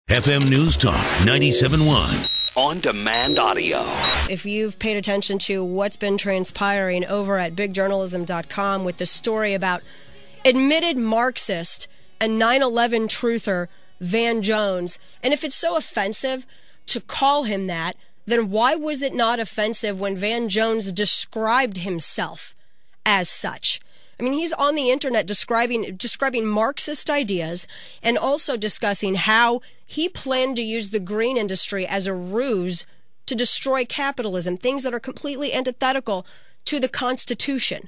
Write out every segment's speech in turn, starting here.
FM News Talk 97.1. On-demand audio. If you've paid attention to what's been transpiring over at bigjournalism.com with the story about admitted Marxist and 9/11 truther Van Jones, and if it's so offensive to call him that, then why was it not offensive when Van Jones described himself as such? I mean, he's on the internet describing Marxist ideas and also discussing how he planned to use the green industry as a ruse to destroy capitalism, things that are completely antithetical to the Constitution.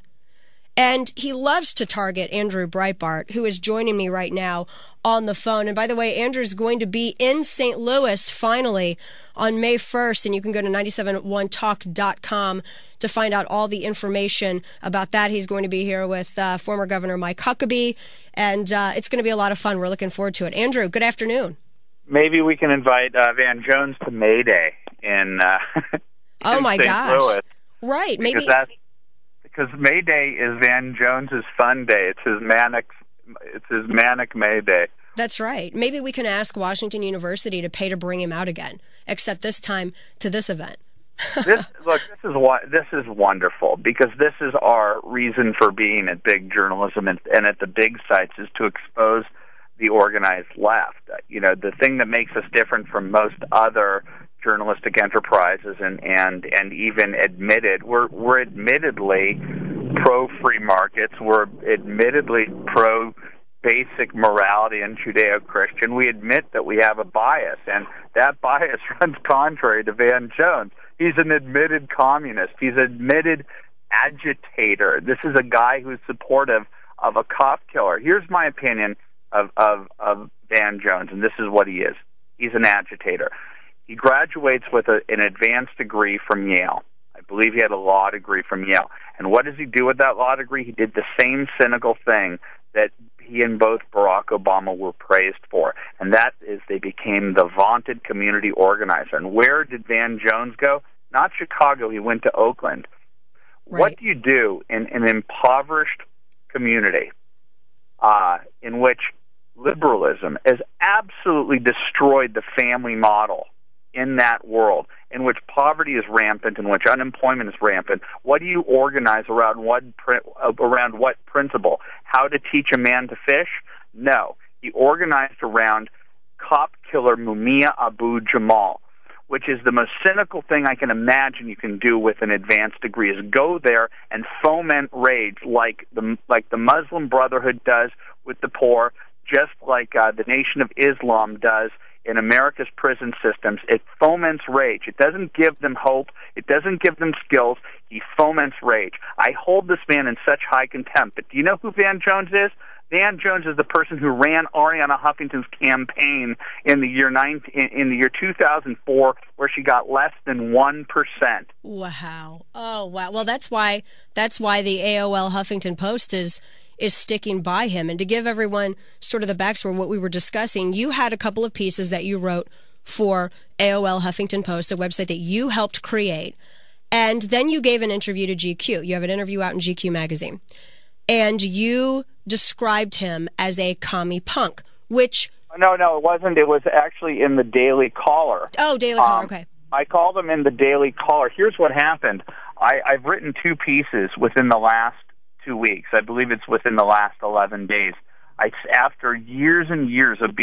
And he loves to target Andrew Breitbart, who is joining me right now on the phone. And by the way, Andrew's going to be in St. Louis finally on May 1st, and you can go to 971talk.com to find out all the information about that. He's going to be here with former Governor Mike Huckabee, and it's going to be a lot of fun. We're looking forward to it. Andrew, good afternoon. Maybe we can invite Van Jones to May Day in oh my St. gosh. Louis. Right, maybe. Because May Day is Van Jones's fun day. It's his manic May Day. That's right. Maybe we can ask Washington University to pay to bring him out again, except this time to this event. This is wonderful, because this is our reason for being at big journalism and at the big sites, is to expose the organized left. You know, the thing that makes us different from most other journalistic enterprises and even admitted, we're admittedly pro-free markets, we're admittedly pro-basic morality and Judeo-Christian. We admit that we have a bias, and that bias runs contrary to Van Jones. He's an admitted communist. He's an admitted agitator. This is a guy who's supportive of a cop killer. Here's my opinion of Van Jones, and this is what he is. He's an agitator. He graduates with an advanced degree from Yale. I believe he had a law degree from Yale. And what does he do with that law degree? He did the same cynical thing that he and both Barack Obama were praised for, and that is they became the vaunted community organizer. And where did Van Jones go? Not Chicago. He went to Oakland. Right. What do you do in an impoverished community in which liberalism has absolutely destroyed the family model in that world, in which poverty is rampant, in which unemployment is rampant? What do you organize around what principle? How to teach a man to fish? No. He organized around cop killer Mumia Abu Jamal, which is the most cynical thing I can imagine you can do with an advanced degree, is go there and foment rage like the Muslim Brotherhood does with the poor, just like the Nation of Islam does in America's prison systems. It foments rage. It doesn't give them hope. It doesn't give them skills. He foments rage. I hold this man in such high contempt. But do you know who Van Jones is? Van Jones is the person who ran Arianna Huffington's campaign in the year 2004, where she got less than 1%. Wow! Oh, wow! Well, that's why the AOL Huffington Post is sticking by him. And to give everyone sort of the backstory of what we were discussing, you had a couple of pieces that you wrote for AOL Huffington Post, a website that you helped create, and then you gave an interview to GQ. You have an interview out in GQ magazine, and you described him as a commie punk, which... No, it wasn't. It was actually in the Daily Caller. Oh, Daily Caller, okay. I called him in the Daily Caller. Here's what happened. I've written 2 pieces within the last 2 weeks. I believe it's within the last 11 days. After years and years of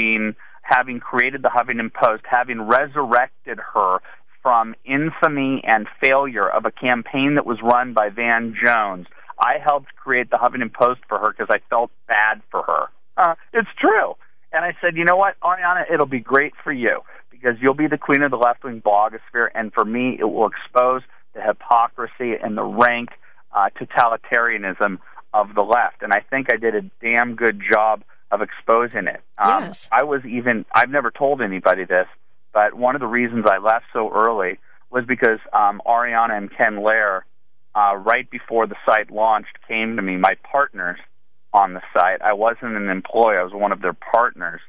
having created the Huffington Post, having resurrected her from infamy and failure of a campaign that was run by Van Jones, I helped create the Huffington Post for her because I felt bad for her. It's true. And I said, you know what, Arianna, it'll be great for you because you'll be the queen of the left-wing blogosphere, and for me, it will expose the hypocrisy and the rank totalitarianism of the left. And I think I did a damn good job of exposing it. Yes. I've never told anybody this, but one of the reasons I left so early was because Arianna and Ken Lair, right before the site launched, came to me, my partners on the site. I wasn't an employee. I was one of their partners.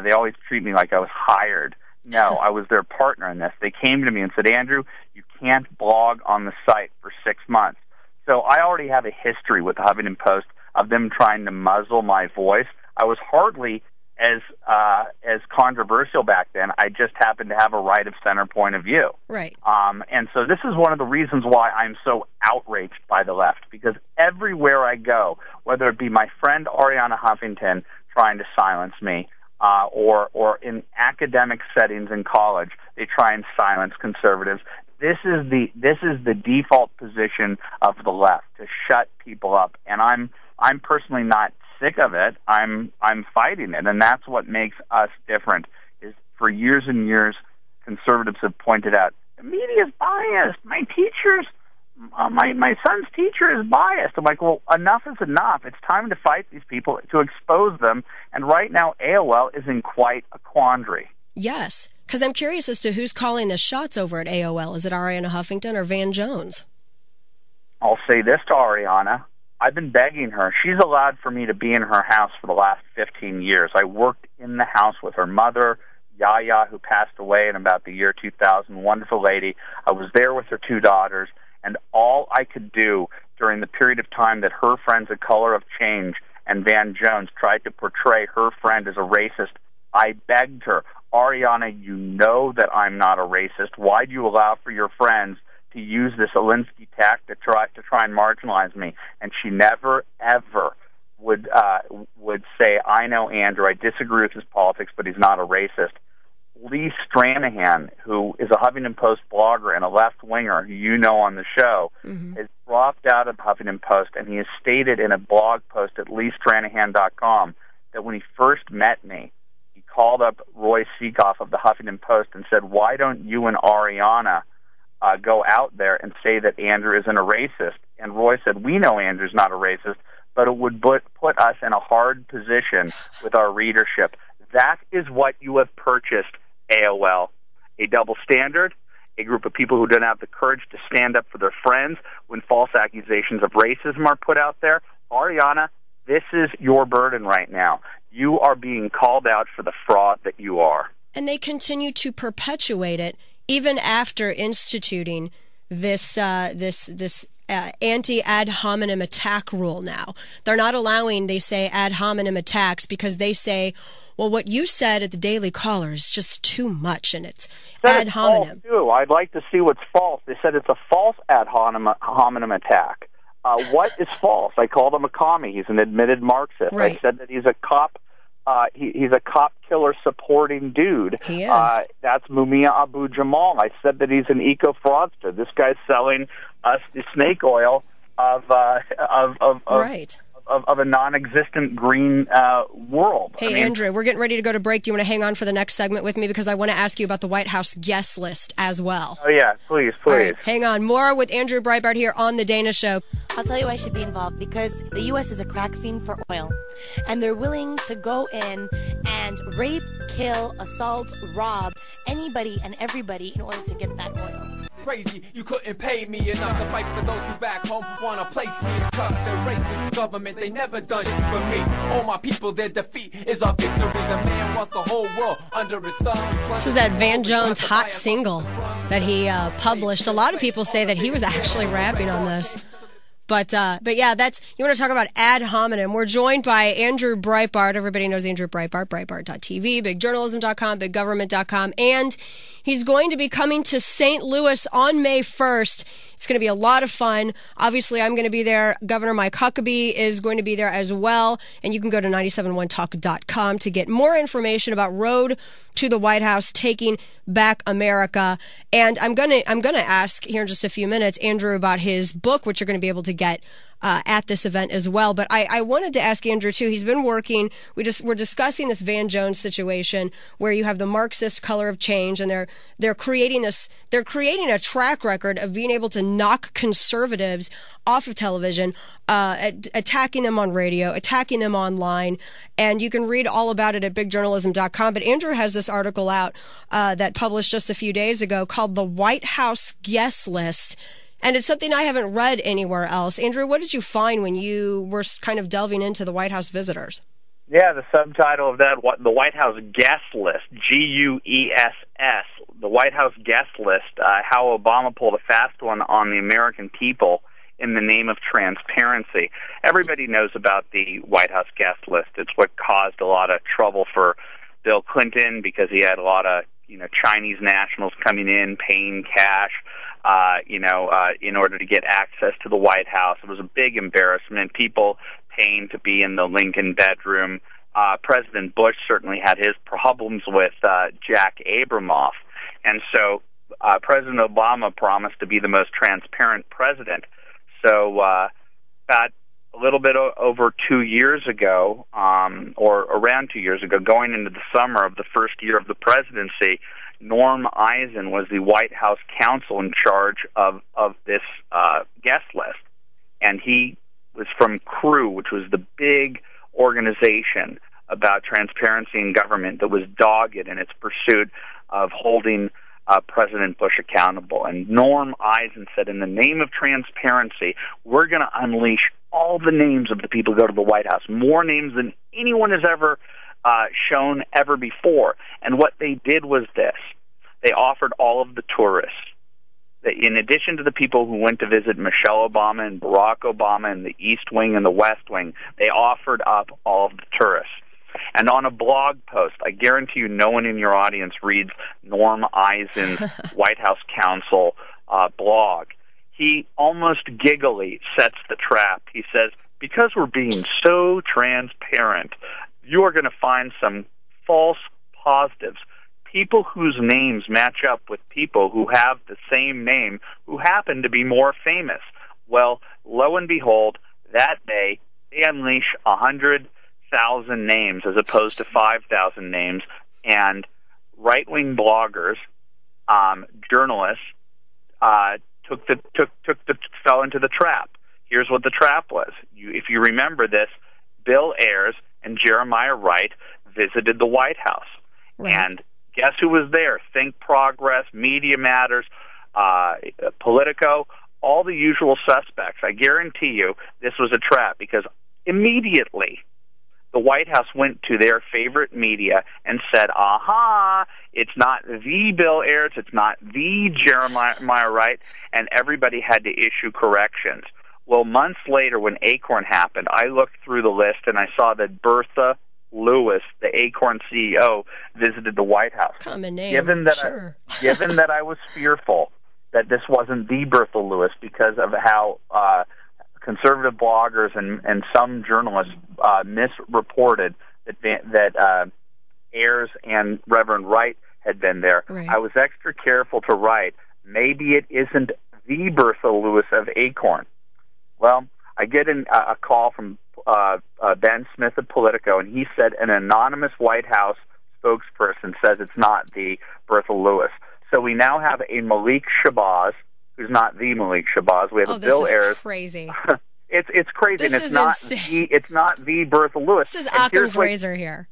They always treat me like I was hired. No, I was their partner in this. They came to me and said, Andrew, you can't blog on the site for 6 months. So I already have a history with the Huffington Post of them trying to muzzle my voice. I was hardly as controversial back then. I just happened to have a right of center point of view. Right. And so this is one of the reasons why I'm so outraged by the left, because everywhere I go, whether it be my friend Ariana Huffington trying to silence me, or in academic settings in college, they try and silence conservatives. This is the default position of the left, to shut people up, and I'm personally not sick of it. I'm fighting it, and that's what makes us different. Is for years and years, conservatives have pointed out the media is biased. My teachers, my son's teacher is biased. I'm like, well, enough is enough. It's time to fight these people, to expose them. And right now, AOL is in quite a quandary. Yes, because I'm curious as to who's calling the shots over at AOL. Is it Ariana Huffington or Van Jones? I'll say this to Ariana. I've been begging her. She's allowed for me to be in her house for the last 15 years. I worked in the house with her mother, Yaya, who passed away in about the year 2000, wonderful lady. I was there with her two daughters, and all I could do during the period of time that her friends at Color of Change and Van Jones tried to portray her friend as a racist, I begged her, Ariana, you know that I'm not a racist. Why do you allow for your friends to use this Alinsky tact to try and marginalize me? And she never, ever would say, I know Andrew, I disagree with his politics, but he's not a racist. Lee Stranahan, who is a Huffington Post blogger and a left-winger who you know on the show, has dropped out of Huffington Post, and he has stated in a blog post at leestranahan.com that when he first met me, he called up Roy Seekoff of the Huffington Post and said, why don't you and Ariana go out there and say that Andrew isn't a racist? And Roy said, we know Andrew's not a racist, but it would put us in a hard position with our readership. That is what you have purchased, AOL. A double standard, a group of people who don't have the courage to stand up for their friends when false accusations of racism are put out there. Ariana, this is your burden right now. You are being called out for the fraud that you are. And they continue to perpetuate it even after instituting this anti-ad hominem attack rule now. They're not allowing, they say, ad hominem attacks because they say, well, what you said at the Daily Caller is just too much, and it's ad hominem. Too. I'd like to see what's false. They said it's a false ad hominem attack. What is false? I called him a commie. He's an admitted Marxist. Right. I said that he's a cop. He's a cop killer supporting dude. He is. That's Mumia Abu Jamal. I said that he's an eco fraudster. This guy's selling us the snake oil of right. of a non-existent green world. Hey, Andrew, we're getting ready to go to break. Do you want to hang on for the next segment with me? Because I want to ask you about the White House guest list as well. Oh, yeah, please. All right, hang on. More with Andrew Breitbart here on The Dana Show. I'll tell you why I should be involved, because the U.S. is a crack fiend for oil, and they're willing to go in and rape, kill, assault, rob anybody and everybody in order to get that oil. Crazy, you couldn't pay me enough to fight for those who back home wanna place me in trust. The racist government, they never done it for me. All my people, their defeat is our victory. The man wants the whole world under his thumb. This is that Van Jones hot single that he published. A lot of people say that he was actually rapping on this. But yeah, that's, you want to talk about ad hominem. We're joined by Andrew Breitbart. Everybody knows Andrew Breitbart, Breitbart.tv, bigjournalism.com, biggovernment.com, and he's going to be coming to St. Louis on May 1st. It's going to be a lot of fun. Obviously, I'm going to be there. Governor Mike Huckabee is going to be there as well. And you can go to 971talk.com to get more information about Road to the White House, Taking Back America. And I'm going to ask here in just a few minutes Andrew about his book, which you're going to be able to get at this event as well. But I wanted to ask Andrew, too. He's been working. We're discussing this Van Jones situation where you have the Marxist Color of Change, and they're creating a track record of being able to knock conservatives off of television, attacking them on radio, attacking them online. And you can read all about it at bigjournalism.com. But Andrew has this article out that published just a few days ago called The White House Guest List. And it's something I haven't read anywhere else. Andrew, what did you find when you were kind of delving into the White House visitors? Yeah, the subtitle of that, the White House Guest List, Guess, the White House Guest List, how Obama pulled a fast one on the American people in the name of transparency. Everybody knows about the White House guest list. It's what caused a lot of trouble for Bill Clinton because he had a lot of Chinese nationals coming in, paying cash, in order to get access to the White House. It was a big embarrassment. People paying to be in the Lincoln bedroom. President Bush certainly had his problems with Jack Abramoff. And so President Obama promised to be the most transparent president. So about a little bit over 2 years ago, or around 2 years ago, going into the summer of the first year of the presidency, Norm Eisen was the White House counsel in charge of this guest list. And he was from CREW, which was the big organization about transparency in government that was dogged in its pursuit of holding President Bush accountable. And Norm Eisen said, in the name of transparency, we're going to unleash all the names of the people who go to the White House, more names than anyone has ever shown ever before. And what they did was this. They offered all of the tourists. In addition to the people who went to visit Michelle Obama and Barack Obama in the East Wing and the West Wing, they offered up all of the tourists. And on a blog post, I guarantee you no one in your audience reads Norm Eisen's White House counsel blog. He almost giggly sets the trap. He says, because we're being so transparent, you are going to find some false positives, people whose names match up with people who have the same name who happen to be more famous. Well, lo and behold, that day they unleash 100,000 names as opposed to 5,000 names, and right-wing bloggers, journalists, fell into the trap. Here's what the trap was. If you remember this, Bill Ayers and Jeremiah Wright visited the White House. Right. And guess who was there? Think Progress, Media Matters, Politico, all the usual suspects. I guarantee you this was a trap because immediately the White House went to their favorite media and said, aha, it's not the Bill Ayers, it's not the Jeremiah Wright, and everybody had to issue corrections. Well, months later when Acorn happened, I looked through the list and I saw that Bertha Lewis, the Acorn CEO, visited the White House. Common name, given that sure. Given that I was fearful that this wasn't the Bertha Lewis because of how conservative bloggers and some journalists misreported that Ayers and Reverend Wright had been there. Right. I was extra careful to write, maybe it isn't the Bertha Lewis of Acorn. Well, I get a call from Ben Smith of Politico, and he said an anonymous White House spokesperson says it's not the Bertha Lewis. So we now have a Malik Shabazz, who's not the Malik Shabazz. We have a Bill Ayers. Crazy. It's crazy. This And is it's not the Bertha Lewis. This is Occam's razor here.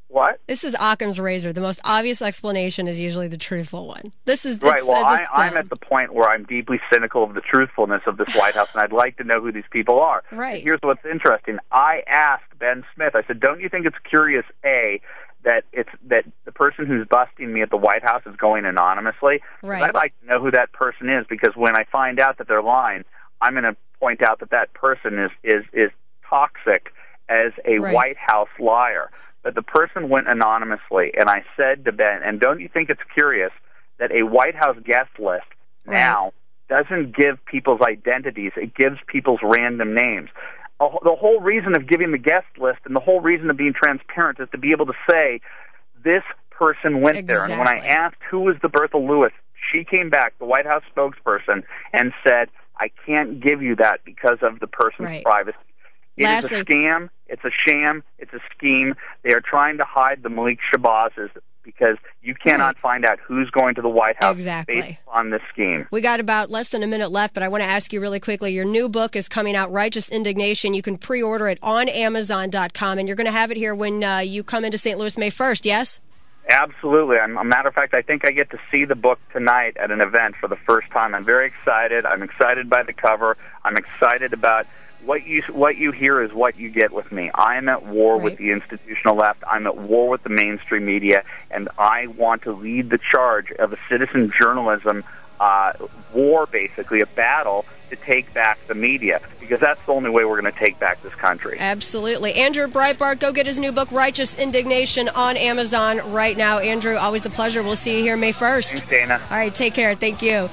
What? This is Occam's razor. The most obvious explanation is usually the truthful one. Right. Well, I'm at the point where I'm deeply cynical of the truthfulness of this White House, and I'd like to know who these people are. Right. And here's what's interesting. I asked Ben Smith, I said, don't you think it's curious, A, that the person who's busting me at the White House is going anonymously? Right. I'd like to know who that person is, because when I find out that they're lying, I'm going to point out that person is toxic as a Right. White House liar. But the person went anonymously, and I said to Ben, and don't you think it's curious that a White House guest list now doesn't give people's identities, it gives people's random names. The whole reason of giving the guest list and the whole reason of being transparent is to be able to say, this person went there. And when I asked who was the Bertha Lewis, she came back, the White House spokesperson, and said, I can't give you that because of the person's privacy. It is a scam, it's a sham, it's a scheme. They are trying to hide the Malik Shabazzes because you cannot find out who's going to the White House based on this scheme. We got about less than a minute left, but I want to ask you really quickly. Your new book is coming out, Righteous Indignation. You can pre-order it on Amazon.com, and you're going to have it here when you come into St. Louis May 1st, yes? Absolutely. As a matter of fact, I think I get to see the book tonight at an event for the first time. I'm very excited. I'm excited by the cover. I'm excited about what you hear is what you get with me. I am at war with the institutional left. I'm at war with the mainstream media, and I want to lead the charge of a citizen journalism war, basically, a battle to take back the media, because that's the only way we're going to take back this country. Absolutely. Andrew Breitbart, go get his new book, Righteous Indignation, on Amazon right now. Andrew, always a pleasure. We'll see you here May 1st. Thanks, Dana. All right, take care. Thank you.